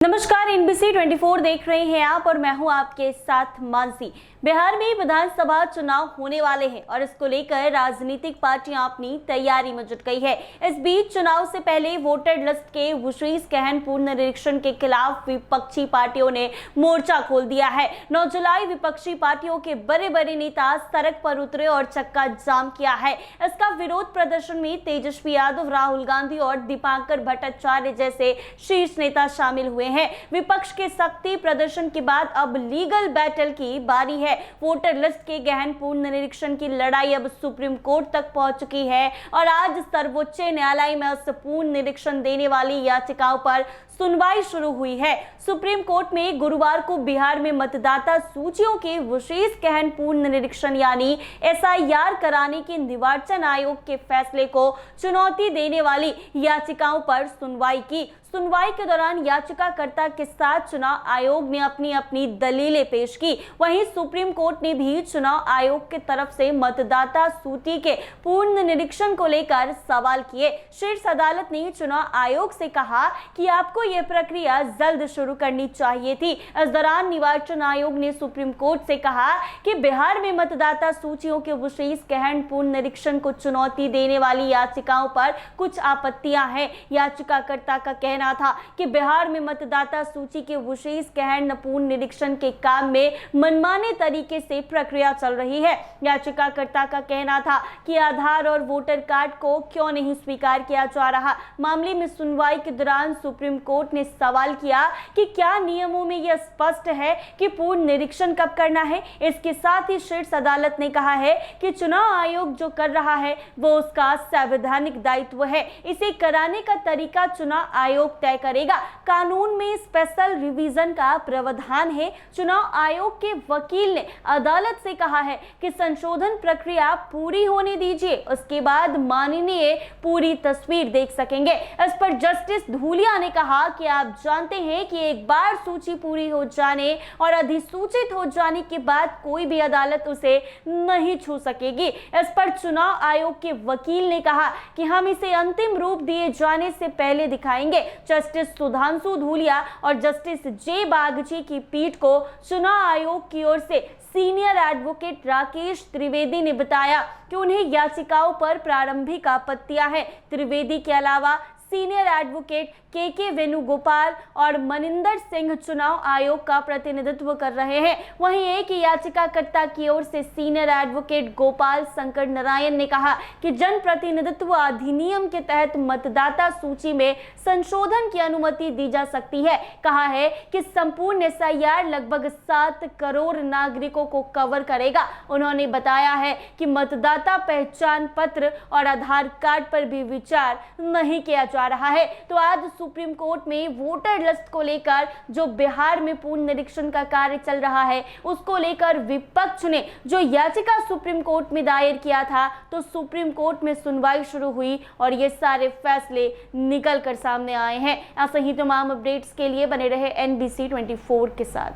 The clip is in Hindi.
नमस्कार, एनबीसी 24 देख रहे हैं आप और मैं हूं आपके साथ मानसी। बिहार में विधानसभा चुनाव होने वाले हैं और इसको लेकर राजनीतिक पार्टियां अपनी तैयारी में जुट गई है। इस बीच चुनाव से पहले वोटर लिस्ट के विशेष गहन पुनरीक्षण के खिलाफ विपक्षी पार्टियों ने मोर्चा खोल दिया है। 9 जुलाई विपक्षी पार्टियों के बड़े बड़े नेता सड़क पर उतरे और चक्का जाम किया है। इसका विरोध प्रदर्शन में तेजस्वी यादव, राहुल गांधी और दीपांकर भट्टाचार्य जैसे शीर्ष नेता शामिल हुए हैं। विपक्ष के सख्ती प्रदर्शन के बाद अब लीगल बैटल की बारी है। वोटर लिस्ट के गहन पुनरीक्षण की लड़ाई अब सुप्रीम कोर्ट तक पहुंच चुकी है और आज सर्वोच्च न्यायालय में उस पुनरीक्षण देने वाली याचिकाओं पर सुनवाई शुरू हुई है। सुप्रीम कोर्ट में गुरुवार को बिहार में मतदाता सूचियों के विशेष गहन पुनरीक्षण यानी एसआईआर कराने के निर्वाचन आयोग के फैसले को चुनौती देने वाली याचिकाओं पर सुनवाई की। सुनवाई के दौरान याचिकाकर्ता के साथ चुनाव आयोग ने अपनी अपनी दलीलें पेश की। वहीं सुप्रीम कोर्ट ने भी चुनाव आयोग की तरफ से मतदाता सूची के पुनरीक्षण को लेकर सवाल किए। शीर्ष अदालत ने चुनाव आयोग से कहा कि आपको यह प्रक्रिया जल्द शुरू करनी चाहिए थी। इस दौरान निर्वाचन आयोग ने सुप्रीम कोर्ट से कहा कि बिहार में मतदाता सूचियों के विशेष गहन पुनरीक्षण को चुनौती देने वाली याचिकाओं पर कुछ आपत्तियां हैं। याचिकाकर्ता का कहना था कि बिहार में मतदाता सूची के विशेष गहन पुनरीक्षण के काम में मनमाने तरीके से प्रक्रिया चल रही है। याचिकाकर्ता का कहना था कि आधार और वोटर कार्ड को क्यों नहीं स्वीकार किया जा रहा। मामले में सुनवाई के दौरान सुप्रीम कोर्ट ने सवाल किया कि क्या नियमों में यह स्पष्ट है कि पुनरीक्षण कब करना है। इसके साथ ही शीर्ष अदालत ने कहा है कि चुनाव आयोग जो कर रहा है वो उसका संवैधानिक दायित्व है। इसे कराने का तरीका चुनाव आयोग तय करेगा। कानून में स्पेशल रिवीजन का प्रावधान है। चुनाव आयोग के वकील ने अदालत से कहा है कि संशोधन प्रक्रिया पूरी होने दीजिए, उसके बाद माननीय पूरी तस्वीर देख सकेंगे। इस पर जस्टिस धूलिया ने कहा कि आप जानते हैं कि एक बार सूची पूरी हो जाने और अधिसूचित हो जाने के बाद कोई भी अदालत उसे नहीं छू सकेगी। इस पर चुनाव आयोग के वकील ने कहा कि हम इसे अंतिम रूप दिए जाने से पहले दिखाएंगे। जस्टिस सुधांशु धूलिया और जस्टिस जे बागची की पीठ को चुनाव आयोग की ओर से सीनियर एडवोकेट राकेश त्रिवेदी ने बताया कि उन्हें याचिकाओं पर प्रारंभिक आपत्तियां हैं। त्रिवेदी के अलावा सीनियर एडवोकेट के वेणुगोपाल और मनिंदर सिंह चुनाव आयोग का प्रतिनिधित्व कर रहे हैं। वहीं एक याचिकाकर्ता की ओर से सीनियर एडवोकेट गोपाल शंकर नारायण ने कहा कि जनप्रतिनिधित्व अधिनियम के तहत मतदाता सूची में संशोधन की अनुमति दी जा सकती है। कहा है कि संपूर्ण एसआईआर लगभग 7 करोड़ नागरिकों को कवर करेगा। उन्होंने बताया है कि मतदाता पहचान पत्र और आधार कार्ड पर भी विचार नहीं किया जा रहा है। तो आज सुप्रीम कोर्ट में वोटर लिस्ट को लेकर जो बिहार में पुनरीक्षण का कार्य चल रहा है उसको लेकर विपक्ष ने जो याचिका सुप्रीम कोर्ट में दायर किया था, तो सुप्रीम कोर्ट में सुनवाई शुरू हुई और ये सारे फैसले निकल कर सामने आए हैं। ऐसे ही तमाम अपडेट्स के लिए बने रहे एनबीसी 24 के साथ।